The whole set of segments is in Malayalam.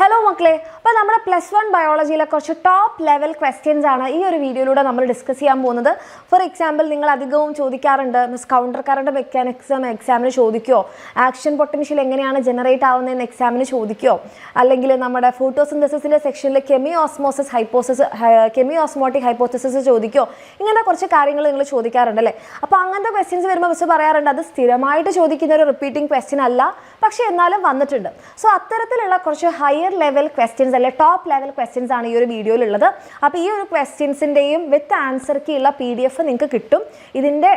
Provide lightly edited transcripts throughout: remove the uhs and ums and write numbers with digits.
Hello മക്കളെ, അപ്പോൾ നമ്മുടെ +1 ബയോളജിയിലെ കുറച്ച് ടോപ്പ് ലെവൽ ക്വസ്റ്റ്യൻസ് ആണ് ഈ ഒരു വീഡിയോയിലൂടെ നമ്മൾ ഡിസ്കസ് ചെയ്യാൻ പോകുന്നത്. ഫോർ എക്സാമ്പിൾ നിങ്ങൾ അധികവും ചോദിക്കാറുണ്ട് മിസ് കൗണ്ടർ കറണ്ട് മെക്കാനിക്സ് എക്സാമിന് ചോദിക്കുമോ, ആക്ഷൻ പൊട്ടൻഷ്യൽ എങ്ങനെയാണ് ജനറേറ്റ് ആവുന്നതെന്ന് എക്സാമിന് ചോദിക്കുമോ, അല്ലെങ്കിൽ നമ്മുടെ ഫോട്ടോസിന്തസിസിൻ്റെ സെക്ഷനിൽ കെമി ഓസ്മോട്ടിക് ഹൈപ്പോത്തസിസ് ചോദിക്കുമോ, ഇങ്ങനെ കുറച്ച് കാര്യങ്ങൾ നിങ്ങൾ ചോദിക്കാറുണ്ടല്ലേ. അപ്പോൾ അങ്ങനത്തെ ക്വസ്റ്റ്യൻസ് വരുമ്പോൾ മിസ് പറയാറുണ്ട് അത് സ്ഥിരമായിട്ട് ചോദിക്കുന്ന ഒരു റിപ്പീറ്റിംഗ് ക്വസ്റ്റ്യൻ അല്ല, പക്ഷേ എന്നാലും വന്നിട്ടുണ്ട്. സോ അത്തരത്തിലുള്ള കുറച്ച് ഹയർ ലെവൽ ക്വസ്റ്റ്യൻസ് അല്ലെ ടോപ്പ് ലെവൽ ക്വസ്റ്റ്യൻസ് ആണ് ഈ ഒരു വീഡിയോയിലുള്ളത്. അപ്പോൾ ഈ ഒരു ക്വസ്റ്റ്യൻസിൻ്റെയും വിത്ത് ആൻസർക്കുള്ള PDF നിങ്ങൾക്ക് കിട്ടും. ഇതിൻ്റെ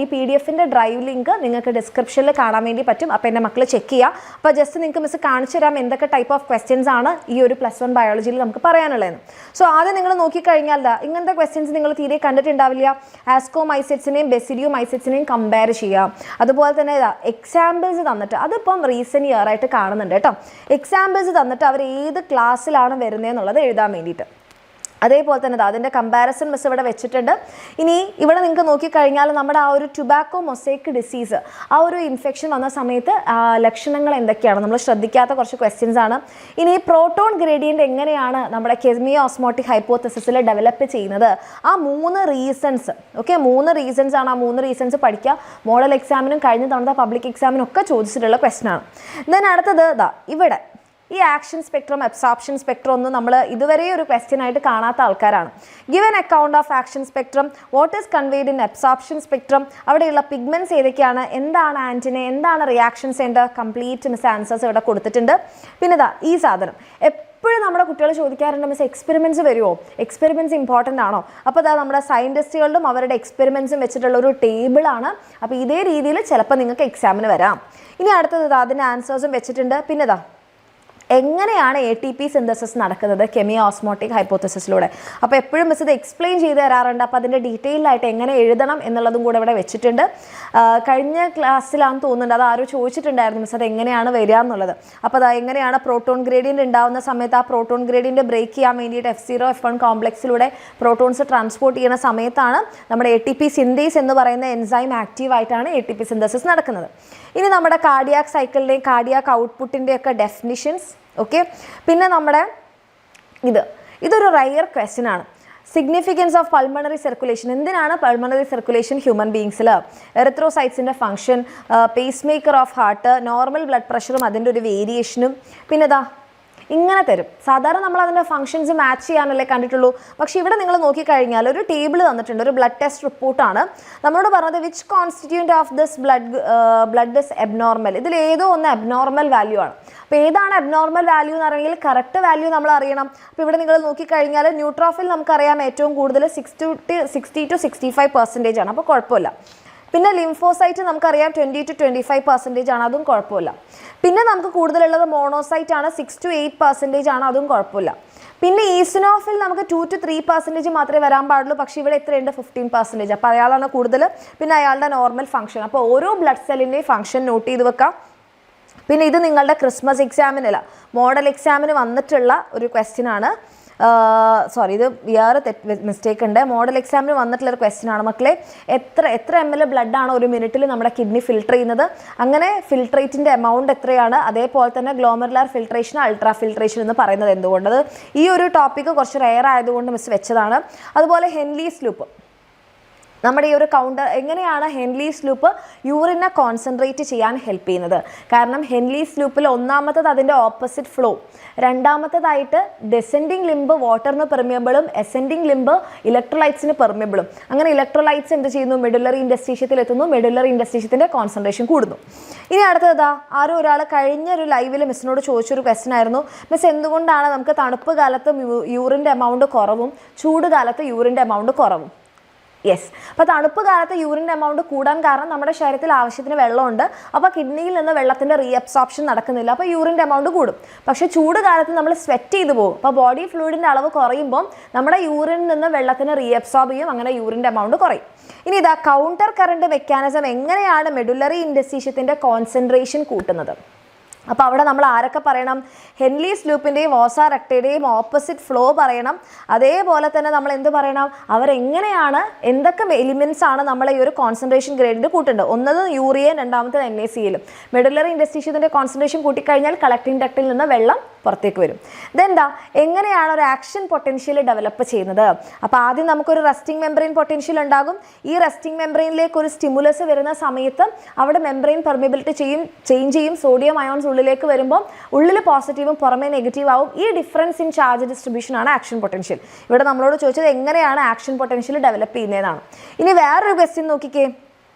ഈ PDF-ൻ്റെ ഡ്രൈവ് ലിങ്ക് നിങ്ങൾക്ക് ഡിസ്ക്രിപ്ഷനിൽ കാണാൻ വേണ്ടി പറ്റും. അപ്പോൾ എൻ്റെ മക്കൾ ചെക്ക് ചെയ്യുക. അപ്പോൾ ജസ്റ്റ് നിങ്ങൾക്ക് മിസ് കാണിച്ചു തരാം എന്തൊക്കെ ടൈപ്പ് ഓഫ് ക്വസ്റ്റ്യൻസ് ആണ് ഈ ഒരു +1 ബയോളജിയിൽ നമുക്ക് പറയാനുള്ളതെന്ന്. സോ ആദ്യം നിങ്ങൾ നോക്കിക്കഴിഞ്ഞാൽ ഇങ്ങനത്തെ ക്വസ്റ്റ്യൻസ് നിങ്ങൾ തീരെ കണ്ടിട്ടുണ്ടാവില്ല. ആസ്കോമൈസെറ്റ്സിനെയും ബെസിഡിയോമൈസെറ്റ്സിനെയും കമ്പയർ ചെയ്യാം. അതുപോലെ തന്നെ എക്സാമ്പിൾസ് തന്നിട്ട് അതിപ്പം റീസെൻറ്റ് ഇയർ ആയിട്ട് കാണുന്നുണ്ട് കേട്ടോ. എക്സാമ്പിൾസ് തന്നിട്ട് അവർ ഏത് ക്ലാസ്സിലാണ് വരുന്നതെന്നുള്ളത് എഴുതാൻ വേണ്ടിയിട്ട്. അതേപോലെ തന്നെ അതിൻ്റെ കമ്പാരിസൺ മിസ് ഇവിടെ വെച്ചിട്ടുണ്ട്. ഇനി ഇവിടെ നിങ്ങൾക്ക് നോക്കിക്കഴിഞ്ഞാൽ നമ്മുടെ ആ ഒരു ടുബാക്കോ മൊസൈക്ക് ഡിസീസ് ആ ഒരു ഇൻഫെക്ഷൻ വന്ന സമയത്ത് ലക്ഷണങ്ങൾ എന്തൊക്കെയാണ് നമ്മൾ ശ്രദ്ധിക്കാത്ത കുറച്ച് ക്വസ്റ്റ്യൻസ് ആണ്. ഇനി പ്രോട്ടോൺ ഗ്രേഡിയൻ്റ് എങ്ങനെയാണ് നമ്മുടെ കെമിയോ ഓസ്മോട്ടിക് ഹൈപ്പോത്തസിസിൽ ഡെവലപ്പ് ചെയ്യുന്നത്, ആ 3 റീസൺസ് ഓക്കെ 3 റീസൺസ് ആണ്. ആ 3 റീസൺസ് പഠിക്കുക. മോഡൽ എക്സാമിനും കഴിഞ്ഞ തവണത്തെ പബ്ലിക് എക്സാമിനും ഒക്കെ ചോദിച്ചിട്ടുള്ള ക്വസ്റ്റ്യൻ ആണ്. ദെൻ അടുത്തത് ഇവിടെ ഈ ആക്ഷൻ സ്പെക്ട്രം അബ്സോർപ്ഷൻ സ്പെക്ട്രം ഒന്നും നമ്മൾ ഇതുവരെ ഒരു ക്വസ്റ്റ്യൻ ആയിട്ട് കാണാത്ത ആൾക്കാരാണ്. Given account of action spectrum, what is conveyed in absorption spectrum, അവിടെയുള്ള പിഗ്മെൻറ്റ്സ് ഏതൊക്കെയാണ്, എന്താണ് ആൻറ്റിനെ, എന്താണ് reaction centre, complete miss answers ഇവിടെ കൊടുത്തിട്ടുണ്ട്. പിന്നെ ഈ സാധനം എപ്പോഴും നമ്മുടെ കുട്ടികൾ ചോദിക്കാറുണ്ട് മിസ് എക്സ്പെരിമെൻറ്റ്സ് വരുമോ, എക്സ്പെരിമെൻറ്റ്സ് ഇമ്പോർട്ടൻ്റ് ആണോ. അപ്പോൾ നമ്മുടെ സയൻറ്റിസ്റ്റുകളുടെ അവരുടെ എക്സ്പെരിമെൻറ്റ്സും വെച്ചിട്ടുള്ള ഒരു ടേബിളാണ്. അപ്പോൾ ഇതേ രീതിയിൽ ചിലപ്പോൾ നിങ്ങൾക്ക് എക്സാമിന് വരാം. ഇനി അടുത്തത് അതിൻ്റെ ആൻസേഴ്സും വെച്ചിട്ടുണ്ട്. പിന്നെ എങ്ങനെയാണ് ATP സിന്തസിസ് നടക്കുന്നത് കെമിയോ ഓസ്മോട്ടിക് ഹൈപ്പോത്തസിസിലൂടെ. അപ്പോൾ എപ്പോഴും മിസ് ഇത് എക്സ്പ്ലെയിൻ ചെയ്ത് തരാറുണ്ട്. അപ്പോൾ അതിൻ്റെ ഡീറ്റെയിലായിട്ട് എങ്ങനെ എഴുതണം എന്നുള്ളതും കൂടെ ഇവിടെ വെച്ചിട്ടുണ്ട്. കഴിഞ്ഞ ക്ലാസ്സിലാണെന്ന് തോന്നുന്നുണ്ട് അത് ആരും ചോദിച്ചിട്ടുണ്ടായിരുന്നു മിസ് അത് എങ്ങനെയാണ് വരിക എന്നുള്ളത്. അപ്പോൾ എങ്ങനെയാണ് പ്രോട്ടോൺ ഗ്രേഡിയൻ്റ് ഉണ്ടാകുന്ന സമയത്ത് ആ പ്രോട്ടോൺ ഗ്രേഡിയൻ്റ് ബ്രേക്ക് ചെയ്യാൻ വേണ്ടിയിട്ട് F0 F1 കോംപ്ലക്സിലൂടെ പ്രോട്ടോൺസ് ട്രാൻസ്പോർട്ട് ചെയ്യുന്ന സമയത്താണ് നമ്മുടെ ATP സിന്തേസ് എന്ന് പറയുന്ന എൻസൈം ആക്റ്റീവായിട്ടാണ് ATP സിന്തസിസ് നടക്കുന്നത്. ഇനി നമ്മുടെ കാർഡിയാക് സൈക്കിളിൻ്റെയും കാർഡിയാക് ഔട്ട്പുട്ടിൻ്റെയൊക്കെ ഡെഫിനിഷൻസ് ഓക്കെ. പിന്നെ നമ്മുടെ ഇതൊരു റയർ ക്വസ്റ്റ്യൻ ആണ്. സിഗ്നിഫിക്കൻസ് ഓഫ് പൾമണറി സർക്കുലേഷൻ, എന്തിനാണ് പൾമണറി സർക്കുലേഷൻ ഹ്യൂമൻ ബീങ്സിൽ, എറിത്രോസൈറ്റ്സിൻ്റെ function, pacemaker of heart, normal blood പ്രഷറും അതിൻ്റെ ഒരു വേരിയേഷനും. പിന്നെ ഇങ്ങനെ തരും. സാധാരണ നമ്മൾ അതിൻ്റെ ഫംഗ്ഷൻസ് മാച്ച് ചെയ്യാനല്ലേ കണ്ടിട്ടുള്ളൂ. പക്ഷേ ഇവിടെ നിങ്ങൾ നോക്കിക്കഴിഞ്ഞാൽ ഒരു ടേബിൾ തന്നിട്ടുണ്ട്, ഒരു ബ്ലഡ് ടെസ്റ്റ് റിപ്പോർട്ടാണ് നമ്മളോട് പറഞ്ഞത് which constituent of this blood is abnormal. ഇതിൽ ഏതോ ഒന്ന് എബ്നോർമൽ വാല്യൂ ആണ്. അപ്പോൾ ഏതാണ് എബ്നോർമൽ വാല്യൂ എന്ന് പറയുമെങ്കിൽ കറക്റ്റ് വാല്യൂ നമ്മൾ അറിയണം. അപ്പോൾ ഇവിടെ നിങ്ങൾ നോക്കിക്കഴിഞ്ഞാൽ ന്യൂട്രോഫിൽ നമുക്കറിയാം ഏറ്റവും കൂടുതൽ 60 to 65% ആണ്. അപ്പോൾ കുഴപ്പമില്ല. പിന്നെ ലിംഫോസൈറ്റ് നമുക്കറിയാം 20 to 25% ആണ്, അതും കുഴപ്പമില്ല. പിന്നെ നമുക്ക് കൂടുതലുള്ളത് മോണോസൈറ്റ് ആണ്, 6 to 8% ആണ്, അതും കുഴപ്പമില്ല. പിന്നെ ഈസിനോഫിൽ നമുക്ക് 2 to 3% മാത്രമേ വരാൻ പാടുള്ളൂ. പക്ഷേ ഇവിടെ എത്രയുണ്ട് 15%. അപ്പോൾ അയാളാണ് കൂടുതൽ. പിന്നെ അയാളുടെ നോർമൽ ഫംഗ്ഷൻ. അപ്പോൾ ഓരോ ബ്ലഡ് സെല്ലിൻ്റെയും ഫംഗ്ഷൻ നോട്ട് ചെയ്ത് വെക്കാം. പിന്നെ ഇത് നിങ്ങളുടെ ക്രിസ്മസ് എക്സാമിനല്ല മോഡൽ എക്സാമിന് വന്നിട്ടുള്ള ഒരു ക്വസ്റ്റ്യൻ ആണ്. സോറി ഇത് വേറെ മിസ്റ്റേക്ക് ഉണ്ട്. മോഡൽ എക്സാമിന് വന്നിട്ടുള്ളൊരു ക്വസ്റ്റ്യൻ ആണ് മക്കളെ. എത്ര ml ബ്ലഡാണ് ഒരു മിനിറ്റിൽ നമ്മുടെ കിഡ്നി ഫിൽട്ടർ ചെയ്യുന്നത്, അങ്ങനെ ഫിൽട്രേറ്റിൻ്റെ എമൗണ്ട് എത്രയാണ്, അതേപോലെ തന്നെ ഗ്ലോമറുലാർ ഫിൽട്രേഷൻ അൾട്രാ ഫിൽട്രേഷൻ എന്ന് പറയുന്നത് എന്തുകൊണ്ട്. അത് ഈ ഒരു ടോപ്പിക്ക് കുറച്ച് റെയർ ആയതുകൊണ്ട് മിസ് വെച്ചതാണ്. അതുപോലെ ഹെൻലീസ് ലൂപ്പ്, നമ്മുടെ ഈ ഒരു കൗണ്ടർ എങ്ങനെയാണ് ഹെൻലീസ് ലൂപ്പ് യൂറിനെ കോൺസെൻട്രേറ്റ് ചെയ്യാൻ ഹെൽപ്പ് ചെയ്യുന്നത്. കാരണം ഹെൻലീസ് ലൂപ്പിൽ ഒന്നാമത്തത് അതിൻ്റെ ഓപ്പോസിറ്റ് ഫ്ലോ, രണ്ടാമത്തതായിട്ട് ഡെസെൻഡിങ് ലിംബ് വാട്ടറിന് പെർമിയബിളും അസെൻഡിങ് ലിംബ് ഇലക്ട്രോലൈറ്റ്സിന് പെർമിയബിളും. അങ്ങനെ ഇലക്ട്രോലൈറ്റ്സ് എന്ത് ചെയ്യുന്നു, മെഡുലറി ഇൻഡസ്ട്രീഷ്യത്തിൽ എത്തുന്നു, മെഡുലറി ഇൻഡസ്ട്രീഷ്യത്തിൻ്റെ കോൺസെൻട്രേഷൻ കൂടുന്നു. ഇനി അടുത്തത് ആരോ ഒരാൾ കഴിഞ്ഞൊരു ലൈവിൽ മിസ്സിനോട് ചോദിച്ചൊരു ക്വസ്റ്റ്യൻ ആയിരുന്നു, മിസ് എന്തുകൊണ്ടാണ് നമുക്ക് തണുപ്പ് കാലത്ത് യൂറിൻ്റെ എമൗണ്ട് കുറവും ചൂട് കാലത്ത് യൂറിൻ്റെ എമൗണ്ട് കുറവും. യെസ്, അപ്പോൾ തണുപ്പ് കാലത്ത് യൂറിൻ്റെ എമൗണ്ട് കൂടാൻ കാരണം നമ്മുടെ ശരീരത്തിൽ ആവശ്യത്തിന് വെള്ളമുണ്ട്. അപ്പോൾ കിഡ്നിയിൽ നിന്ന് വെള്ളത്തിൻ്റെ റീഅബ്സോർപ്ഷൻ നടക്കുന്നില്ല, അപ്പോൾ യൂറിൻ്റെ എമൗണ്ട് കൂടും. പക്ഷേ ചൂട് കാലത്ത് നമ്മൾ സ്വെറ്റ് ചെയ്ത് പോകും. അപ്പോൾ ബോഡി ഫ്ലൂയിഡിൻ്റെ അളവ് കുറയുമ്പോൾ നമ്മുടെ യൂറിനിൽ നിന്ന് വെള്ളത്തിന് റീഅബ്സോർബ് ചെയ്യും, അങ്ങനെ യൂറിൻ്റെ എമൗണ്ട് കുറയും. ഇനി കൗണ്ടർ കറണ്ട് മെക്കാനിസം എങ്ങനെയാണ് മെഡുലറി ഇൻഡസ്ട്രീഷ്യത്തിൻ്റെ കോൺസെൻട്രേഷൻ കൂട്ടുന്നത്. അപ്പോൾ അവിടെ നമ്മൾ ആരൊക്കെ പറയണം? ഹെൻലീസ് ലൂപ്പിൻ്റെയും ഓസാറെക്ടയുടെയും ഓപ്പോസിറ്റ് ഫ്ലോ പറയണം. അതേപോലെ തന്നെ നമ്മൾ എന്ത് പറയണം? അവരെങ്ങനെയാണ്, എന്തൊക്കെ എലിമെൻറ്റ്സ് ആണ് നമ്മളെ ഈ ഒരു കോൺസെൻട്രേഷൻ ഗ്രേഡിൽ കൂട്ടുന്നത്? ഒന്നത് യൂറിയ, രണ്ടാമത്തത് NaCl. മെഡുലറി ഇൻഡസ്ട്രീഷ്യത്തിൻ്റെ കോൺസെൻട്രേഷൻ കൂട്ടിക്കഴിഞ്ഞാൽ കളക്ടിങ് ഡക്റ്റിൽ നിന്ന് വെള്ളം പുറത്തേക്ക് വരും. ഇതെന്താ, എങ്ങനെയാണ് ഒരു ആക്ഷൻ പൊട്ടൻഷ്യൽ ഡെവലപ്പ് ചെയ്യുന്നത്? അപ്പോൾ ആദ്യം നമുക്കൊരു റെസ്റ്റിംഗ് മെംബ്രെയിൻ പൊട്ടൻഷ്യൽ ഉണ്ടാകും. ഈ റെസ്റ്റിംഗ് മെംബ്രെയിനിലേക്ക് ഒരു സ്റ്റിമുലസ് വരുന്ന സമയത്ത് അവിടെ മെംബ്രെയിൻ പെർമിബിലിറ്റി ചേഞ്ച് ചെയ്യും. സോഡിയം അയോൺസ് ഉള്ളിലേക്ക് വരുമ്പോൾ ഉള്ളിൽ പോസിറ്റീവും പുറമേ നെഗറ്റീവ് ആവും. ഈ ഡിഫറൻസ് ഇൻ ചാർജ് ഡിസ്ട്രിബ്യൂഷൻ ആണ് ആക്ഷൻ പൊട്ടൻഷ്യൽ. ഇവിടെ നമ്മളോട് ചോദിച്ചത് എങ്ങനെയാണ് ആക്ഷൻ പൊട്ടൻഷ്യൽ ഡെവലപ്പ് ചെയ്യുന്നതാണ്. ഇനി വേറൊരു ക്വസ്റ്റ്യൻ നോക്കിക്കേ.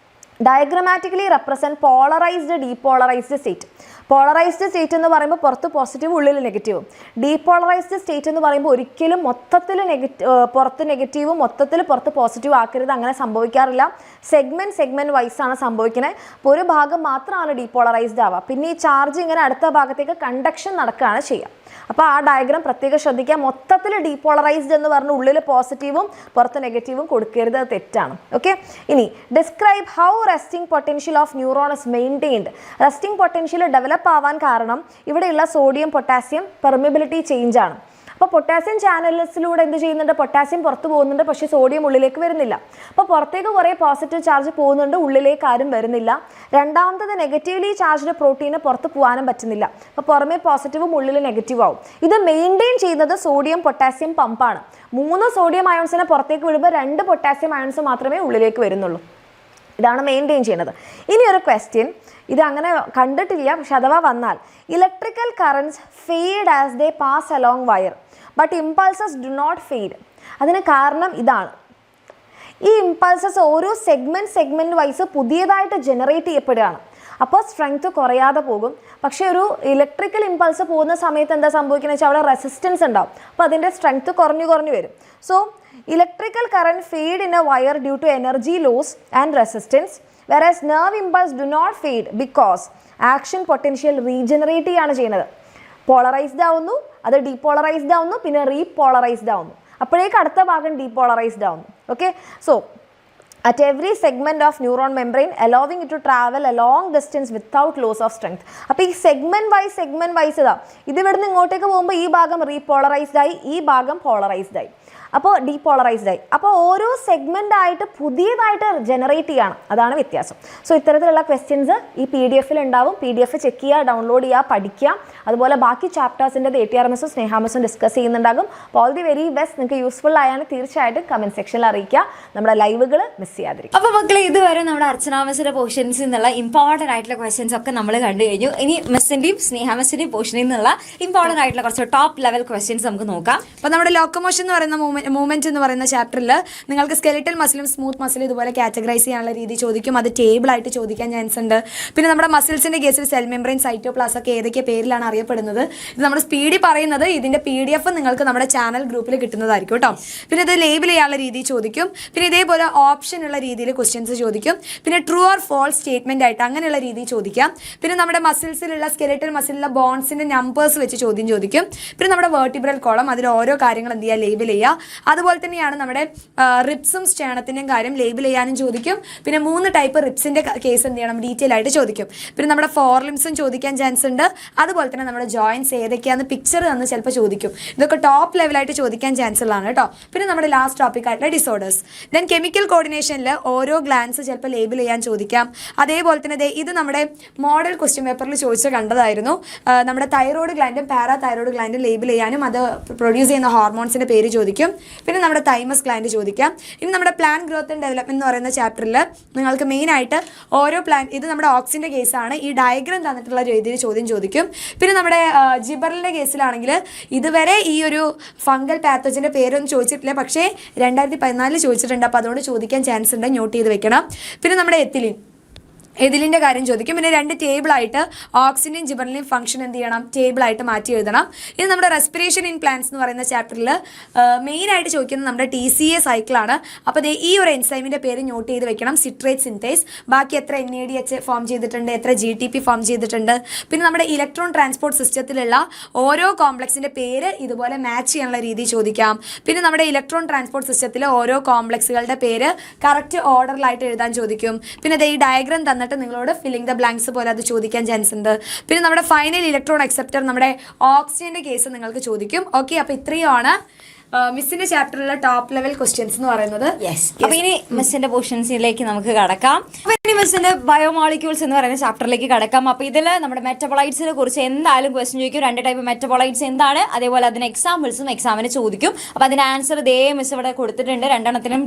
Diagrammatically represent polarised depolarised state. Polarised state എന്ന് പറയുമ്പോൾ പുറത്ത് പോസിറ്റീവ് ഉള്ളിൽ നെഗറ്റീവും. ഡീപോളറൈസ്ഡ് സ്റ്റേറ്റ് എന്ന് പറയുമ്പോൾ ഒരിക്കലും മൊത്തത്തിൽ പുറത്ത് നെഗറ്റീവും മൊത്തത്തിൽ പുറത്ത് പോസിറ്റീവ് ആക്കരുത്. അങ്ങനെ സംഭവിക്കാറില്ല. സെഗ്മെൻറ്റ് വൈസ് ആണ് സംഭവിക്കുന്നത്. അപ്പോൾ ഒരു ഭാഗം മാത്രമാണ് ഡീപോളറൈസ്ഡ് ആവുക. പിന്നെ ഈ ചാർജ് ഇങ്ങനെ അടുത്ത ഭാഗത്തേക്ക് കണ്ടക്ഷൻ നടക്കുകയാണ് ചെയ്യുക. അപ്പോൾ ആ ഡയഗ്രാം പ്രത്യേകം ശ്രദ്ധിക്കുക. മൊത്തത്തിൽ ഡീപോളറൈസ്ഡ് എന്ന് പറഞ്ഞ് ഉള്ളിൽ പോസിറ്റീവും പുറത്ത് നെഗറ്റീവും കൊടുക്കരുത്, അത് തെറ്റാണ്. ഓക്കെ. ഇനി describe how resting potential of neuron is maintained. Resting potential develop ആവാൻ കാരണം ഇവിടെയുള്ള സോഡിയം പൊട്ടാസ്യം പെർമിബിലിറ്റി ചേഞ്ച് ആണ്. അപ്പോൾ പൊട്ടാസ്യം ചാനൽസിലൂടെ എന്ത് ചെയ്യുന്നുണ്ട്? പൊട്ടാസ്യം പുറത്ത് പോകുന്നുണ്ട്, പക്ഷേ സോഡിയം ഉള്ളിലേക്ക് വരുന്നില്ല. അപ്പോൾ പുറത്തേക്ക് കുറേ പോസിറ്റീവ് ചാർജ് പോകുന്നുണ്ട്, ഉള്ളിലേക്ക് ആരും വരുന്നില്ല. രണ്ടാമത്തത് നെഗറ്റീവ്ലി ചാർജ്ഡ് പ്രോട്ടീന് പുറത്ത് പോകാനും പറ്റുന്നില്ല. അപ്പോൾ പുറമേ പോസിറ്റീവും ഉള്ളിൽ നെഗറ്റീവ് ആവും. ഇത് മെയിൻറ്റെയിൻ ചെയ്യുന്നത് സോഡിയം പൊട്ടാസ്യം പമ്പാണ്. 3 സോഡിയം അയോൺസിനെ പുറത്തേക്ക് വിടുമ്പോൾ 2 പൊട്ടാസ്യം അയോൺസ് മാത്രമേ ഉള്ളിലേക്ക് വരുന്നുള്ളൂ. ഇതാണ് മെയിൻറ്റെയിൻ ചെയ്യുന്നത്. ഇനി ഒരു ക്വസ്റ്റ്യൻ, ഇത് അങ്ങനെ കണ്ടിട്ടില്ല, പക്ഷെ അഥവാ വന്നാൽ, electrical currents fade as they pass along wire but impulses do not fade. അതിന് കാരണം ഇതാണ്. ഈ ഇമ്പൾസസ് ഓരോ സെഗ്മെൻറ്റ് വൈസ് പുതിയതായിട്ട് ജനറേറ്റ് ചെയ്യപ്പെടുകയാണ്. അപ്പോൾ സ്ട്രെങ്ത് കുറയാതെ പോകും. പക്ഷേ ഒരു ഇലക്ട്രിക്കൽ ഇമ്പൾസ് പോകുന്ന സമയത്ത് എന്താ സംഭവിക്കുന്നത് വെച്ചാൽ അവിടെ റെസിസ്റ്റൻസ് ഉണ്ടാവും. അപ്പോൾ അതിൻ്റെ സ്ട്രെങ്ത് കുറഞ്ഞു വരും. So electrical current fade in a wire due to energy loss and resistance, whereas nerve impulse do not fade because action potential regenerate ചെയ്യാണ് ചെയ്യുന്നത്. പോളറൈസ്ഡ് ആവുന്നു, അത് ഡീപോളറൈസ്ഡ് ആവുന്നു, പിന്നെ റീപോളറൈസ്ഡ് ആവുന്നു. അപ്പോഴേക്ക് അടുത്ത ഭാഗം ഡീപോളറൈസ്ഡ് ആവുന്നു. Okay. So at every segment of neuron membrane allowing it to travel a long distance without loss of strength. അപ്പോൾ ഈ സെഗ്മെൻറ്റ് വൈസ് ഇതാ, ഇത് ഇവിടുന്ന് ഇങ്ങോട്ടേക്ക് പോകുമ്പോൾ ഈ ഭാഗം റീപോളറൈസ്ഡ് ആയി, ഈ ഭാഗം പോളറൈസ്ഡ് ആയി, അപ്പോൾ ഡീപോളറൈസ്ഡ് ആയി. അപ്പോൾ ഓരോ സെഗ്മെൻ്റ് ആയിട്ട് പുതിയതായിട്ട് ജനറേറ്റ് ചെയ്യണം, അതാണ് വ്യത്യാസം. സോ ഇത്തരത്തിലുള്ള ക്വസ്റ്റ്യൻസ് ഈ PDF ഉണ്ടാവും. PDF ചെക്ക് ചെയ്യുക, ഡൗൺലോഡ് ചെയ്യുക, പഠിക്കുക. അതുപോലെ ബാക്കി ചാപ്റ്റേഴ്സിൻ്റെ ATRMSും സ്നേഹാമസും ഡിസ്കസ് ചെയ്യുന്നുണ്ടാകും. അപ്പോൾ ഓൾ ദി വെരി ബെസ്റ്റ്. നിങ്ങൾക്ക് യൂസ്ഫുൾ ആയാണ് തീർച്ചയായിട്ടും കമൻറ്റ് സെക്ഷനിൽ അറിയിക്കുക. നമ്മുടെ ലൈവുകൾ മിസ് ചെയ്യാതിരിക്കും. അപ്പോൾ മക്കളെ, ഇതുവരെ നമ്മുടെ അർച്ചനാമസിന്റെ പോർഷൻസിൽ നിന്നുള്ള ഇമ്പോർട്ടൻ്റ് ആയിട്ടുള്ള ക്വസ്റ്റ്യൻസ് ഒക്കെ നമ്മൾ കണ്ടു കഴിഞ്ഞു. ഇനി മിസ്സിൻ്റെയും സ്നേഹാമസിൻ്റെയും പോർഷനിൽ നിന്നുള്ള ഇമ്പോർട്ടൻ്റ് ആയിട്ടുള്ള കുറച്ച് ടോപ്പ് ലെവൽ ക്വസ്റ്റ്യൻസ് നമുക്ക് നോക്കാം. അപ്പോൾ നമ്മുടെ ലോക്കോമോഷൻ എന്ന് പറയുന്ന മൂവ്മെന്റ് എന്ന് പറയുന്ന ചാപ്റ്ററിൽ നിങ്ങൾക്ക് സ്കെലിറ്റൽ മസിലും സ്മൂത്ത് മസിലും ഇതുപോലെ കാറ്റഗറൈസ് ചെയ്യാനുള്ള രീതി ചോദിക്കും. അത് ടേബിൾ ആയിട്ട് ചോദിക്കാൻ ചാൻസ് ഉണ്ട്. പിന്നെ നമ്മുടെ മസിൽസിന്റെ കേസിൽ സെൽ മെംബ്രെയിൻ, സൈറ്റോപ്ലാസം ഒക്കെ ഏതൊക്കെ പേരിലാണ് അറിയപ്പെടുന്നത്, ഇത് നമ്മുടെ സ്പീഡിൽ പറയുന്നത്. ഇതിന്റെ PDF നിങ്ങൾക്ക് നമ്മുടെ ചാനൽ ഗ്രൂപ്പിൽ കിട്ടുന്നതായിരിക്കും കേട്ടോ. പിന്നെ ഇത് ലേബിൾ ചെയ്യാനുള്ള രീതി ചോദിക്കും. പിന്നെ ഇതേപോലെ ഓപ്ഷൻ ഉള്ള രീതിയിൽ ക്വസ്റ്റ്യൻസ് ചോദിക്കും. പിന്നെ ട്രൂ ഓർ ഫോൾസ് സ്റ്റേറ്റ്മെന്റ് ആയിട്ട് അങ്ങനെയുള്ള രീതി ചോദിക്കാം. പിന്നെ നമ്മുടെ മസിൽസിലുള്ള സ്കെലിറ്റൽ മസിലുള്ള ബോൺസിന്റെ നമ്പേഴ്സ് വെച്ച് ചോദ്യം ചോദിക്കും. പിന്നെ നമ്മുടെ വെർട്ടിബ്രൽ കോളം, അതിൽ ഓരോ കാര്യങ്ങൾ എന്ത് ചെയ്യുക, ലേബിൾ ചെയ്യുക. അതുപോലെ തന്നെയാണ് നമ്മുടെ റിപ്സും സ്റ്റേണത്തിൻ്റെയും കാര്യം ലേബിൾ ചെയ്യാനും ചോദിക്കും. പിന്നെ 3 ടൈപ്പ് റിപ്സിൻ്റെ കേസ് എന്ത് ചെയ്യണം, ഡീറ്റെയിൽ ആയിട്ട് ചോദിക്കും. പിന്നെ നമ്മുടെ ഫോർലിംസും ചോദിക്കാൻ ചാൻസ് ഉണ്ട്. അതുപോലെ തന്നെ നമ്മുടെ ജോയിൻസ് ഏതൊക്കെയാണെന്ന് പിക്ചർ തന്ന് ചിലപ്പോൾ ചോദിക്കും. ഇതൊക്കെ ടോപ്പ് ലെവലായിട്ട് ചോദിക്കാൻ ചാൻസ് ഉള്ളതാണ് കേട്ടോ. പിന്നെ നമ്മുടെ ലാസ്റ്റ് ടോപ്പിക് ആയിട്ടുള്ള ഡിസോർഡേഴ്സ്. ദെൻ കെമിക്കൽ കോർഡിനേഷനിൽ ഓരോ ഗ്ലാൻസ് ചിലപ്പോൾ ലേബിൾ ചെയ്യാൻ ചോദിക്കാം. അതേപോലെ തന്നെ ഇത് നമ്മുടെ മോഡൽ ക്വസ്റ്റ്യൻ പേപ്പറിൽ ചോദിച്ച് കണ്ടതായിരുന്നു. നമ്മുടെ തൈറോയ്ഡ് ഗ്ലാൻഡും പാരാ തൈറോയ്ഡ് ഗ്ലാൻഡും ലേബിൾ ചെയ്യാനും അത് പ്രൊഡ്യൂസ് ചെയ്യുന്ന ഹോർമോൺസിൻ്റെ പേര് ചോദിക്കും. പിന്നെ നമ്മുടെ തൈമസ് ഗ്ലാൻഡ് ചോദിക്കാം. ഇനി നമ്മുടെ പ്ലാൻ ഗ്രോത്ത് ആൻഡ് ഡെവലപ്മെന്റ് എന്ന് പറയുന്ന ചാപ്റ്ററിൽ നിങ്ങൾക്ക് മെയിനായിട്ട് ഓരോ പ്ലാൻ, ഇത് നമ്മുടെ ഓക്സിൻ്റെ കേസാണ്, ഈ ഡയഗ്രാം തന്നിട്ടുള്ള രീതിയിൽ ചോദ്യം ചോദിക്കും. പിന്നെ നമ്മുടെ ജിബറിൻ്റെ കേസിലാണെങ്കിൽ ഇതുവരെ ഈ ഒരു ഫംഗൽ പാത്തോജൻ്റെ പേരൊന്നും ചോദിച്ചിട്ടില്ല, പക്ഷേ 2014 ചോദിച്ചിട്ടുണ്ട്. അപ്പോൾ അതുകൊണ്ട് ചോദിക്കാൻ ചാൻസ് ഉണ്ട്, നോട്ട് ചെയ്ത് വെക്കണം. പിന്നെ നമ്മുടെ എതിലിൻ്റെ കാര്യം ചോദിക്കും. പിന്നെ 2 ടേബിളായിട്ട് ഓക്സിൻ്റെയും ജിബറിൻ്റെയും ഫംഗ്ഷൻ എന്ത് ചെയ്യണം, ടേബിളായിട്ട് മാറ്റി എഴുതണം. ഇത് നമ്മുടെ റെസ്പിറേഷൻ ഇൻ പ്ലാന്റ്സ് എന്ന് പറയുന്ന ചാപ്റ്ററിൽ മെയിനായിട്ട് ചോദിക്കുന്നത് നമ്മുടെ TCA സൈക്കിളാണ്. അപ്പോൾ ഈ ഒരു എൻസൈമിൻ്റെ പേര് നോട്ട് ചെയ്ത് വെക്കണം, സിട്രേറ്റ് സിന്തേസ്. ബാക്കി എത്ര NADH ഫോം ചെയ്തിട്ടുണ്ട്, എത്ര GTP ഫോം ചെയ്തിട്ടുണ്ട്. പിന്നെ നമ്മുടെ ഇലക്ട്രോൺ ട്രാൻസ്പോർട്ട് സിസ്റ്റത്തിലുള്ള ഓരോ കോംപ്ലക്സിൻ്റെ പേര് ഇതുപോലെ മാച്ച് ചെയ്യാനുള്ള രീതി ചോദിക്കാം. പിന്നെ നമ്മുടെ ഇലക്ട്രോൺ ട്രാൻസ്പോർട്ട് സിസ്റ്റത്തിലെ ഓരോ കോംപ്ലക്സുകളുടെ പേര് കറക്റ്റ് ഓർഡറിലായിട്ട് എഴുതാൻ ചോദിക്കും. പിന്നെ ഈ ഡയഗ്രാം തന്നിട്ട് നിങ്ങളോട് ഫില്ലിംഗ് ദ ബ്ലാങ്ക്സ് പോലെ അത് ചോദിക്കാൻ ചാൻസ് ഉണ്ട്. പിന്നെ നമ്മുടെ ഫൈനൽ ഇലക്ട്രോൺ അക്സെപ്റ്റർ നമ്മുടെ ഓക്സിജന്റെ കേസ് നിങ്ങൾക്ക് ചോദിക്കും. ഓക്കെ, അപ്പോൾ ഇത്രയുമാണ് മിസ്സിന്റെ ചാപ്റ്ററിലെ ടോപ്പ് ലെവൽ ക്വസ്റ്റ്യൻസ് എന്ന് പറയുന്നത്. അപ്പൊ ഇനി മിസ്സിന്റെ പോർഷൻസിലേക്ക് നമുക്ക് കടക്കാം. അപ്പൊ ഇനി മിസ്സിന്റെ ബയോമോളിക്യൂൾസ് എന്ന് പറയുന്ന ചാപ്റ്ററിലേക്ക് കടക്കാം. അപ്പൊ ഇതിൽ നമ്മുടെ മെറ്റബോളൈറ്റ്സിനെ കുറിച്ച് എന്തായാലും ക്വസ്റ്റ്യൻ ചോദിക്കും. 2 ടൈപ്പ് മെറ്റബോളൈറ്റ്സ് എന്താണ്, അതേപോലെ അതിന് എക്സാമ്പിൾസും എക്സാമിന് ചോദിക്കും. അപ്പൊ അതിന്റെ ആൻസർ ഇതേ മിസ് ഇവിടെ കൊടുത്തിട്ടുണ്ട്. 2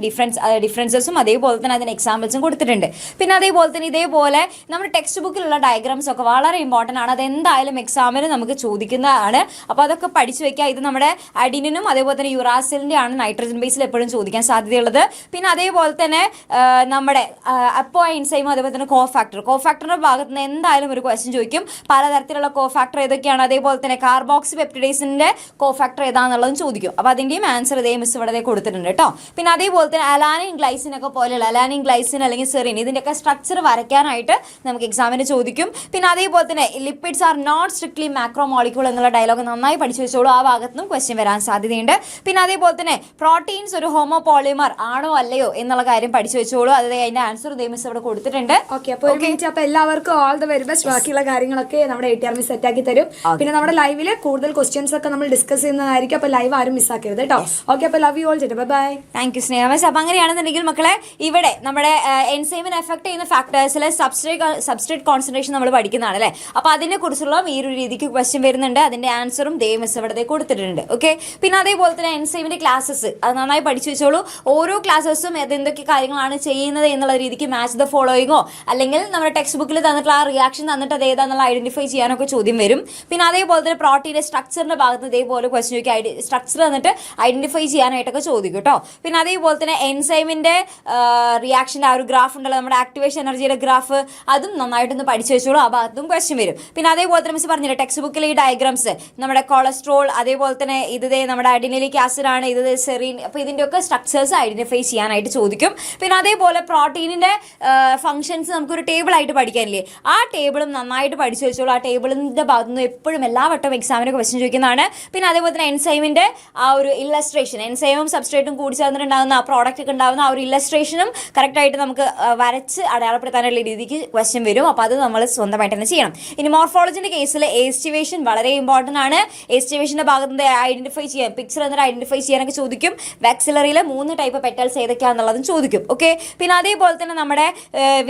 ഡിഫറൻസസും അതേപോലെ തന്നെ അതിന് എക്സാമ്പിൾസും കൊടുത്തിട്ടുണ്ട്. പിന്നെ അതേപോലെ തന്നെ ഇതേപോലെ നമ്മുടെ ടെക്സ്റ്റ് ബുക്കിലുള്ള ഡയഗ്രാംസ് ഒക്കെ വളരെ ഇമ്പോർട്ടൻ്റ് ആണ്. അത് എന്തായാലും എക്സാമിന് നമുക്ക് ചോദിക്കുന്നതാണ്. അപ്പൊ അതൊക്കെ പഠിച്ചു വെക്കുക. ഇത് നമ്മുടെ അഡിനിനും അതേപോലെ തന്നെ യുറാസിലിന്റെ ആണ് നൈട്രജൻ ബേസിൽ എപ്പോഴും ചോദിക്കാൻ സാധ്യതയുള്ളത്. പിന്നെ അതേപോലെ തന്നെ നമ്മുടെ അപ്പോ എൻസൈമും അതേപോലെ തന്നെ കോഫാക്ടറിന്റെ ഭാഗത്ത് നിന്ന് എന്തായാലും ഒരു ക്വസ്റ്റ്യൻ ചോദിക്കും. പലതരത്തിലുള്ള കോഫാക്ടർ ഏതൊക്കെയാണ്, അതേപോലെ തന്നെ കാർബോക്സി പെപ്റ്റിഡേസിന്റെ കോഫാക്ടർ ഏതാണെന്നുള്ളതും ചോദിക്കും. അപ്പോൾ അതിന്റെയും ആൻസർ ഇതേ മിസ് ഇവിടെ കൊടുത്തിട്ടുണ്ട് കേട്ടോ. പിന്നെ അതേപോലെ തന്നെ അലാനിൻ ഗ്ലൈസിൻ ഒക്കെ പോലെയുള്ള അലാനിൻ ഗ്ലൈസിൻ അല്ലെങ്കിൽ സെറിൻ ഇതിന്റെയൊക്കെ സ്ട്രക്ചർ വരയ്ക്കാനായിട്ട് നമുക്ക് എക്സാമിന് ചോദിക്കും. പിന്നെ അതേപോലെ തന്നെ lipids are not strictly macro molecule എന്നുള്ള ഡയലോഗ് നന്നായി പഠിച്ചു വെച്ചോളൂ. ആ ഭാഗത്തുനിന്നും ക്വസ്റ്റ്യൻ വരാൻ സാധ്യതയുണ്ട്. പിന്നെ അതേപോലെ തന്നെ പ്രോട്ടീൻസ് ഒരു ഹോമോപോളിമർ ആണോ അല്ലയോ എന്നുള്ള കാര്യം പഠിച്ചു വെച്ചോളൂ. അത് അതിന്റെ ആൻസർ മിസ് ഇവിടെ കൊടുത്തിട്ടുണ്ട്. ഓക്കെ, അപ്പോൾ എല്ലാവർക്കും ഓൾ ദ വെരി ബെസ്റ്റ്. ബാക്കിയുള്ള കാര്യങ്ങളൊക്കെ നമ്മുടെ ATR മിസ് സെറ്റ് ആക്കി തരും. പിന്നെ നമ്മുടെ ലൈവില് കൂടുതൽ ക്വസ്റ്റ്യൻസ് ഒക്കെ നമ്മൾ ഡിസ്കസ് ചെയ്യുന്നതായിരിക്കും. അപ്പോൾ ലൈവ് ആരും മിസ് ആക്കരുത് കേട്ടോ. ഓക്കെ, അപ്പോൾ love you all. Bye bye. Thank you Sneha miss. അപ്പോൾ അങ്ങനെയാണെന്നുണ്ടെങ്കിൽ മക്കളെ ഇവിടെ നമ്മുടെ എൻസൈമിനെ എഫക്ട് ചെയ്യുന്ന ഫാക്ടേഴ്സിലെ സബ്സ്ട്രേറ്റ് കോൺസെൻട്രേഷൻ നമ്മൾ പഠിക്കുന്നതാണ് അല്ലേ. അപ്പോൾ അതിനെ കുറിച്ചുള്ള ഈ ഒരു രീതിക്ക് ക്വസ്റ്റ്യൻ വരുന്നുണ്ട്. അതിന്റെ ആൻസറും മിസ് ഇവിടെ കൊടുത്തിട്ടുണ്ട്. ഓക്കെ, പിന്നെ അതേപോലെ തന്നെ എൻസൈമിന്റെ ക്ലാസ്സസ് അത് നന്നായി പഠിച്ചു വെച്ചോളൂ. ഓരോ ക്ലാസ്സസും എന്തൊക്കെ കാര്യങ്ങളാണ് ചെയ്യുന്നത് എന്നുള്ള രീതിക്ക് മാച്ച് ദ ഫോളോയിങ്ങോ അല്ലെങ്കിൽ നമ്മുടെ ടെക്സ്റ്റ് ബുക്കിൽ തന്നിട്ടുള്ള ആ റിയാക്ഷൻ തന്നിട്ട് അത് ഏതാണെന്നുള്ള ഐഡന്റിഫൈ ചെയ്യാനൊക്കെ ചോദ്യം വരും. പിന്നെ അതേപോലെ തന്നെ പ്രോട്ടീൻ്റെ സ്ട്രക്ചറിന്റെ ഭാഗത്ത് ഇതേപോലെ ക്വസ്റ്റ്യൻ ചോദിക്കുക. സ്ട്രക്ചർ തന്നിട്ട് ഐഡന്റിഫൈ ചെയ്യാനായിട്ടൊക്കെ ചോദിക്കും കേട്ടോ. പിന്നെ അതേപോലെ തന്നെ എൻസൈമിന്റെ റിയാക്ഷൻ്റെ ആ ഒരു ഗ്രാഫ് ഉണ്ടല്ലോ, നമ്മുടെ ആക്ടിവേഷൻ എനർജിയുടെ ഗ്രാഫ്, അതും നന്നായിട്ടൊന്ന് പഠിച്ചു വെച്ചോളൂ. ആ ഭാഗത്തും ക്വസ്റ്റ്യൻ വരും. പിന്നെ അതേപോലെ തന്നെ മിസ് പറഞ്ഞില്ല ടെക്സ്റ്റ് ബുക്കിലെ ഈ ഡയഗ്രാംസ് നമ്മുടെ കൊളസ്ട്രോൾ അതേപോലെ തന്നെ ഇത് നമ്മുടെ അഡിനിലിക് ആസിഡ് ആണ്, ഇത് സെറീൻ. അപ്പോൾ ഇതിൻ്റെയൊക്കെ സ്ട്രക്ചേഴ്സ് ഐഡന്റിഫൈ ചെയ്യാനായിട്ട് ചോദിക്കും. പിന്നെ അതേപോലെ പ്രോട്ടീനിന്റെ ഫംഗ്ഷൻസ് നമുക്കൊരു ടേബിൾ ആയിട്ട് പഠിക്കാനില്ലേ, ആ ടേബിളും നന്നായിട്ട് പഠിച്ചു വെച്ചോളൂ. ആ ടേബിളിന്റെ ഭാഗത്തുനിന്ന് എപ്പോഴും എല്ലാ വട്ടവും എക്സാമിന് ക്വസ്റ്റ്യൻ ചോദിക്കുന്നതാണ്. പിന്നെ അതേപോലെ തന്നെ എൻസൈമിന്റെ ആ ഒരു ഇല്ലസ്ട്രേഷൻ, എൻസൈമും സബ്സ്ട്രേറ്റും കൂടി ചേർന്നിട്ടുണ്ടാകുന്ന ആ പ്രോഡക്റ്റ് ഒക്കെ ഉണ്ടാകുന്ന ആ ഒരു ഇല്ലസ്ട്രേഷനും കറക്റ്റായിട്ട് നമുക്ക് വരച്ച് അടയാളപ്പെടുത്താനുള്ള രീതിക്ക് ക്വസ്റ്റ്യൻ വരും. അപ്പോൾ അത് നമ്മൾ സ്വന്തമായിട്ട് തന്നെ ചെയ്യണം. ഇനി മോർഫോളജിന്റെ കേസിൽ എസ്റ്റിവേഷൻ വളരെ ഇമ്പോർട്ടൻ്റ് ആണ്. എസ്റ്റിവേഷന്റെ ഭാഗത്ത് നിന്ന് ഐഡന്റിഫൈ ചെയ്യാൻ, പിക്ചർ എന്നിട്ട് ഐഡന്റിഫൈ ചെയ്യാനൊക്കെ ചോദിക്കും. വാക്സിലറിയിലെ 3 ടൈപ്പ് പെറ്റൽസ് ഏതൊക്കെയാണെന്നുള്ളതും ചോദിക്കും. ഓക്കെ, പിന്നെ അതേപോലെ തന്നെ നമ്മുടെ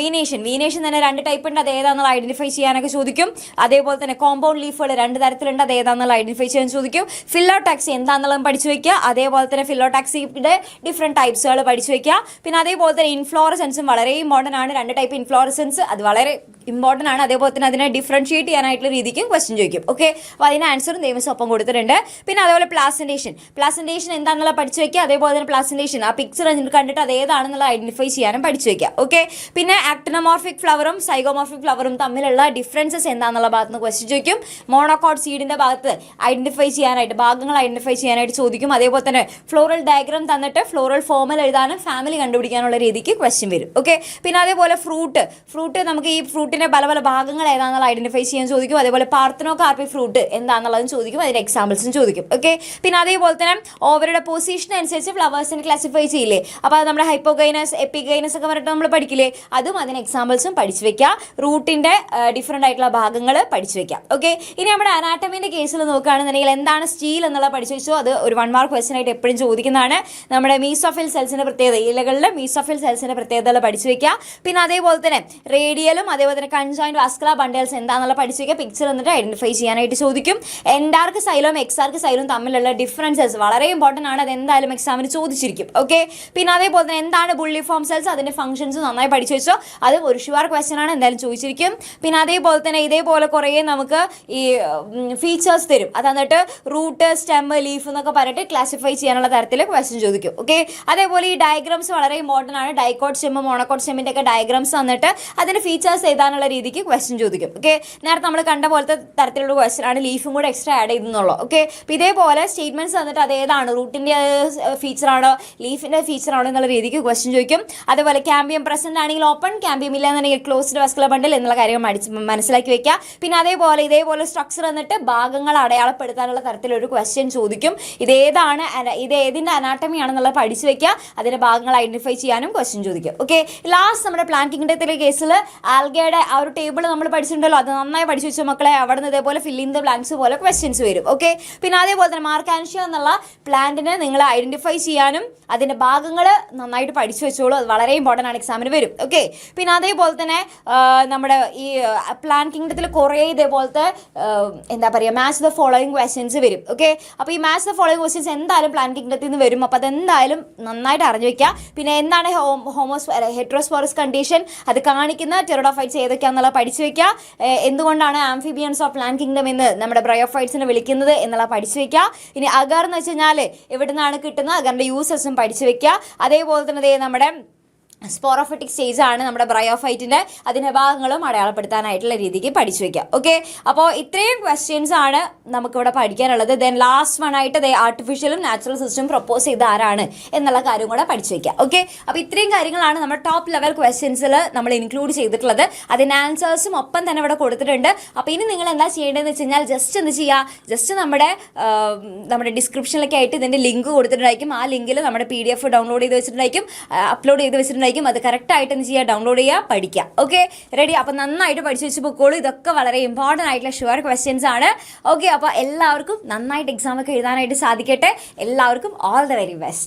വീനേഷൻ തന്നെ 2 ടൈപ്പ് ഉണ്ട്, അത് ഏതാണെന്നുള്ള ഐഡന്റിഫൈ ചെയ്യാനൊക്കെ ചോദിക്കും. അതേപോലെ തന്നെ കോമ്പൗണ്ട് ലീഫുകൾ 2 തരത്തിലുണ്ട്, അത് ഏതാണെന്നുള്ള ഐഡന്റിഫൈ ചെയ്യാൻ ചോദിക്കും. ഫില്ലോടാക്സി എന്താണെന്നുള്ളതും പഠിച്ചു വെക്കുക. അതേപോലെ തന്നെ ഫില്ലോടാക്സിയുടെ ഡിഫറെൻറ്റ് ടൈപ്സുകൾ പഠിച്ചു വെക്കുക. പിന്നെ അതേപോലെ തന്നെ ഇൻഫ്ലോറസൻസും വളരെ ഇമ്പോർട്ടൻ്റ് ആണ്. 2 ടൈപ്പ് ഇൻഫ്ലോറസൻസ് അത് വളരെ ഇമ്പോർട്ടൻ്റ് ആണ്. അതേപോലെ തന്നെ അതിനെ ഡിഫറൻഷിയേറ്റ് ചെയ്യാനായിട്ടുള്ള രീതിക്കും ക്വസ്റ്റ്യൻ ചോദിക്കും. ഓക്കെ, അപ്പോൾ അതിന് ആൻസറും ഒപ്പം കൊടുത്തിട്ടുണ്ട്. പിന്നെ അതേപോലെ പ്ലാസന്റേഷൻ എന്താണെന്നുള്ള പഠിച്ചു വെക്കുക. അതേപോലെ തന്നെ പ്ലാസന്റേഷൻ ആ പിക്ചർ കണ്ടിട്ട് അത് ഏതാണെന്നുള്ള ഐഡന്റിഫൈ ചെയ്യാനും പഠിച്ചു വെക്കുക. ഓക്കെ, പിന്നെ ആക്ടിനോമോർഫിക് ഫ്ലവറും സൈഗോമോർഫിക് ഫ്ലവറും തമ്മിലുള്ള ഡിഫറൻസസ് എന്താണെന്നുള്ള ഭാഗത്ത് നിന്ന് ക്വസ്റ്റ്യൻ ചോദിക്കും. മോണോകോട്ട് സീഡിന്റെ ഭാഗത്ത് ഐഡന്റിഫൈ ചെയ്യാനായിട്ട്, ഭാഗങ്ങൾ ഐഡന്റിഫൈ ചെയ്യാനായിട്ട് ചോദിക്കും. അതേപോലെ തന്നെ ഫ്ലോറൽ ഡയഗ്രാം തന്നിട്ട് ഫ്ലോറൽ ഫോമിൽ എഴുതാനും ഫാമിലി കണ്ടുപിടിക്കാനുള്ള രീതിക്ക് ക്വസ്റ്റ്യൻ വരും. ഓക്കെ, പിന്നെ അതേപോലെ ഫ്രൂട്ട് നമുക്ക് ഈ ഫ്രൂട്ടിന്റെ പല ഭാഗങ്ങൾ ഏതാണെന്നുള്ള ഐഡന്റിഫൈ ചെയ്യാൻ ചോദിക്കും. അതേപോലെ പാർത്തനോകാർപ്പിക് ഫ്രൂട്ട് എന്താണെന്നുള്ളതും ചോദിക്കും. അതിന്റെ എക്സാമ്പിൾസും ചോദിക്കും. ഓക്കെ, പിന്നെ അതേപോലെ തന്നെ ഓവരുടെ പൊസിഷൻ അനുസരിച്ച് ഫ്ലവേഴ്സിനെ ക്ലാസിഫൈ ചെയ്യില്ലേ, അപ്പോൾ അത് നമ്മുടെ ഹൈപ്പോഗൈനസ് എപ്പിഗൈനസ് ഒക്കെ പറഞ്ഞിട്ട് നമ്മൾ പഠിക്കില്ലേ, അതും അതിന് എക്സാമ്പിൾസും പഠിച്ചു വെക്കുക. റൂട്ടിന്റെ ഡിഫറെൻ്റ് ആയിട്ടുള്ള ഭാഗങ്ങൾ പഠിച്ചു വെക്കാം. ഓക്കെ, ഇനി നമ്മുടെ അനാട്ടമിന്റെ കേസിൽ നോക്കുകയാണെന്നുണ്ടെങ്കിൽ എന്താണ് സ്റ്റീൽ എന്നുള്ള പഠിച്ചു വെച്ചോ. അത് ഒരു 1 മാർക്ക് ക്വസ്റ്റ്യൻ ആയിട്ട് എപ്പോഴും ചോദിക്കുന്നതാണ്. നമ്മുടെ മീസോഫിൽ സെൽസിന്റെ പ്രത്യേകത, ഇലകളിലെ മീസോഫിൽ സെൽസിന്റെ പ്രത്യേകതകൾ പഠിച്ചു വെക്കുക. പിന്നെ അതേപോലെ തന്നെ റേഡിയലും അതേപോലെ തന്നെ കൺജോയിന്റ് വാസ്കുലർ ബണ്ടിൽസ് എന്താണെന്നുള്ള പഠിച്ചു വെക്കുക. പിക്ചർ എന്നിട്ട് ഐഡന്റിഫൈ ചെയ്യാനായിട്ട് ചോദിക്കും. എൻഡാർക്ക് സൈലും എക്സാർക്ക് സൈലും തമ്മിലുള്ള ഡിഫറൻസസ് വളരെ ഇമ്പോർട്ടൻ്റ് ആണ്. അത് എന്തായാലും എക്സാമിന് ചോദിച്ചിരിക്കും. ഓക്കെ, പിന്നെ അതേപോലെ തന്നെ എന്താണ് ബുള്ളിഫോം സെൽസ്, അതിന്റെ ഫംഗ്ഷൻസ് നന്നായി പഠിച്ചു വെച്ചോ. അത് ഒരു ഷുവർ ക്വസ്റ്റ്യൻ ആണ്, എന്തായാലും ചോദിച്ചിരിക്കും. പിന്നെ അതേപോലെ തന്നെ ഇതേപോലെ കുറേ നമുക്ക് ഈ ഫീച്ചേഴ്സ് തരും. അത് എന്നിട്ട് റൂട്ട്, സ്റ്റെം, ലീഫ് എന്നൊക്കെ പറഞ്ഞിട്ട് ക്ലാസിഫൈ ചെയ്യാനുള്ള തരത്തിൽ ക്വസ്റ്റ്യൻ ചോദിക്കും. ഓക്കെ, അതേപോലെ ഈ ഡയഗ്രാംസ് വളരെ ഇമ്പോർട്ടൻ്റ് ആണ്. ഡൈക്കോട്ട് സ്റ്റെം, മോണോക്കോട്ട് സ്റ്റെമ്മിന്റെ ഒക്കെ ഡയഗ്രാംസ് തന്നിട്ട് അതിന്റെ ഫീച്ചേഴ്സ് എഴുതാനുള്ള രീതിക്ക് ക്വസ്റ്റ്യൻ ചോദിക്കും. ഓക്കെ, നേരത്തെ നമ്മൾ കണ്ട പോലത്തെ തരത്തിലുള്ള ക്വസ്റ്റ്യൻ ആണ്. ലീഫും കൂടെ എക്സ്ട്രാ ആഡ് ചെയ്തെന്നുള്ളൂ. ഓക്കെ, അപ്പോൾ ഇതേപോലെ സ്റ്റേറ്റ്മെന്റ്സ് തന്നിട്ട് അത് ഏതാണ്, റൂട്ടിന്റെ ഫീച്ചറാണോ ലീഫിന്റെ ഫീച്ചറാണോ എന്നുള്ള രീതിക്ക് ക്വസ്റ്റ്യൻ ചോദിക്കും. അതേപോലെ ക്യാമ്പിയം പ്രസന്റ് ആണെങ്കിൽ ഓപ്പൺ ക്യാമ്പിയം ഇല്ല എന്നുണ്ടെങ്കിൽ ക്ലോസ്ഡ് വാസ്കുലർ ബണ്ടിൽ എന്നുള്ള കാര്യം മനസ്സിലാക്കി വെക്കുക. പിന്നെ ഇതേപോലെ സ്ട്രക്ചർ എന്നിട്ട് ഭാഗങ്ങൾ അടയാളപ്പെടുത്താനുള്ള തരത്തിലൊരു ക്വസ്റ്റ്യൻ ചോദിക്കും. ഇത് ഏതിൻ്റെ അനാട്ടമി ആണെന്നുള്ളത് പഠിച്ചു വെക്കുക. അതിൻ്റെ ഭാഗങ്ങൾ ഐഡന്റിഫൈ ചെയ്യാനും ക്വസ്റ്റ്യൻ ചോദിക്കും. ഓക്കെ, ലാസ്റ്റ് നമ്മുടെ പ്ലാന്റ് കിങ്ഡത്തിലെ കേസിൽ ആൽഗയുടെ ആ ഒരു ടേബിൾ നമ്മൾ പഠിച്ചിട്ടുണ്ടല്ലോ, അത് നന്നായി പഠിച്ചു വെച്ച മക്കളെ. അവിടെ നിന്ന് ഇതേപോലെ ഫിൽ ഇൻ ദ ബ്ലാങ്ക്സ് പോലെ ക്വസ്റ്റ്യൻസ് വരും. ഓക്കെ, പിന്നെ അതേപോലെ തന്നെ മാർക്കാൻഷ്യ എന്നുള്ള പ്ലാന്റിനെ നിങ്ങൾ ഐഡന്റിഫൈ ചെയ്യാനും അതിൻ്റെ ഭാഗങ്ങൾ നന്നായിട്ട് പഠിച്ചു വെച്ചോളൂ. അത് വളരെ ഇമ്പോർട്ടൻ്റ് ആണ്, എക്സാമിന് വരും. ഓക്കെ, പിന്നെ അതേപോലെ തന്നെ നമ്മുടെ ഈ പ്ലാന്റ് കിങ്ഡത്തിൽ കുറേ ഇതേപോലത്തെ എന്താ പറയുക മാച്ച് ദ ഫോളോയിങ് ക്വസ്റ്റ്യൻസ് വരും. ഓക്കെ, അപ്പോൾ ഈ മാച്ച് ദ ഫോളോയിങ് ക്വസ്റ്റ്യൻസ് എന്തായാലും പ്ലാന്റ് കിങ്ഡത്തിൽ നിന്ന് വരും. അപ്പോൾ അതെന്തായാലും നന്നായിട്ട് അറിഞ്ഞു വെക്കുക. പിന്നെ എന്താണ് ഹെറ്ററോസ്പോറസ് കണ്ടീഷൻ, അത് കാണിക്കുന്ന ടെറോഡോഫൈറ്റ്സ് ഏതൊക്കെയാണെന്നുള്ളത് പഠിച്ചു വെക്കുക. എന്തുകൊണ്ടാണ് ആംഫിബിയൻസ് ഓഫ് പ്ലാന്റ് കിങ്ഡം എന്ന് നമ്മുടെ ബ്രയോഫൈറ്റ്സിനെ വിളിക്കുന്നത് എന്നുള്ളത് പഠിച്ചു വെക്കുക. ഇനി അഗർ എന്ന് വെച്ച് കഴിഞ്ഞാൽ എവിടെ നിന്നാണ് കിട്ടുന്നത്, അഗറിൻ്റെ യൂസസും പഠിച്ചു വെക്കുക. അതേപോലെ തന്നെ നമ്മുടെ സ്പോറോഫിറ്റിക് സ്റ്റേജ് ആണ് നമ്മുടെ ബ്രയോഫൈറ്റിൻ്റെ, അതിൻ്റെ ഭാഗങ്ങളും അടയാളപ്പെടുത്താനായിട്ടുള്ള രീതിക്ക് പഠിച്ചു വെക്കുക. ഓക്കെ, അപ്പോൾ ഇത്രയും ക്വസ്റ്റ്യൻസ് ആണ് നമുക്കിവിടെ പഠിക്കാനുള്ളത്. ദെൻ ലാസ്റ്റ് വൺ ആയിട്ട് ആർട്ടിഫിഷ്യലും നാച്ചുറൽ സിസ്റ്റം പ്രൊപ്പോസ് ചെയ്ത ആരാണ് എന്നുള്ള കാര്യം കൂടെ പഠിച്ചു വെക്കുക. ഓക്കെ, അപ്പോൾ ഇത്രയും കാര്യങ്ങളാണ് നമ്മുടെ ടോപ്പ് ലെവൽ ക്വസ്റ്റ്യൻസിൽ നമ്മൾ ഇൻക്ലൂഡ് ചെയ്തിട്ടുള്ളത്. അതിൻ്റെ ആൻസേഴ്സും ഒപ്പം തന്നെ ഇവിടെ കൊടുത്തിട്ടുണ്ട്. അപ്പോൾ ഇനി നിങ്ങൾ എന്താ ചെയ്യേണ്ടതെന്ന് വെച്ച് കഴിഞ്ഞാൽ ജസ്റ്റ് എന്ത് ചെയ്യുക, ജസ്റ്റ് നമ്മുടെ ഡിസ്ക്രിപ്ഷനിലൊക്കെ ആയിട്ട് ഇതിൻ്റെ ലിങ്ക് കൊടുത്തിട്ടുണ്ടായിരിക്കും. ആ ലിങ്കിൽ നമ്മുടെ PDF ഡൗൺലോഡ് ചെയ്ത് വെച്ചിട്ടുണ്ടായിരിക്കും, അപ്ലോഡ് ചെയ്ത് വെച്ചിട്ടുണ്ടായിരിക്കും. അത് കറക്റ്റായിട്ട് എന്ത് ചെയ്യുക, ഡൗൺലോഡ് ചെയ്യുക, പഠിക്കുക. Okay, ready? അപ്പോൾ നന്നായിട്ട് പഠിച്ചു വെച്ച് പൊക്കോളൂ. ഇതൊക്കെ വളരെ ഇമ്പോർട്ടൻ്റ് ആയിട്ടുള്ള ഷുവർ ക്വസ്റ്റ്യൻസ് ആണ്. ഓക്കെ, അപ്പോൾ എല്ലാവർക്കും നന്നായിട്ട് എക്സാം ഒക്കെ എഴുതാനായിട്ട് സാധിക്കട്ടെ. എല്ലാവർക്കും ഓൾ ദ വെരി ബെസ്റ്റ്.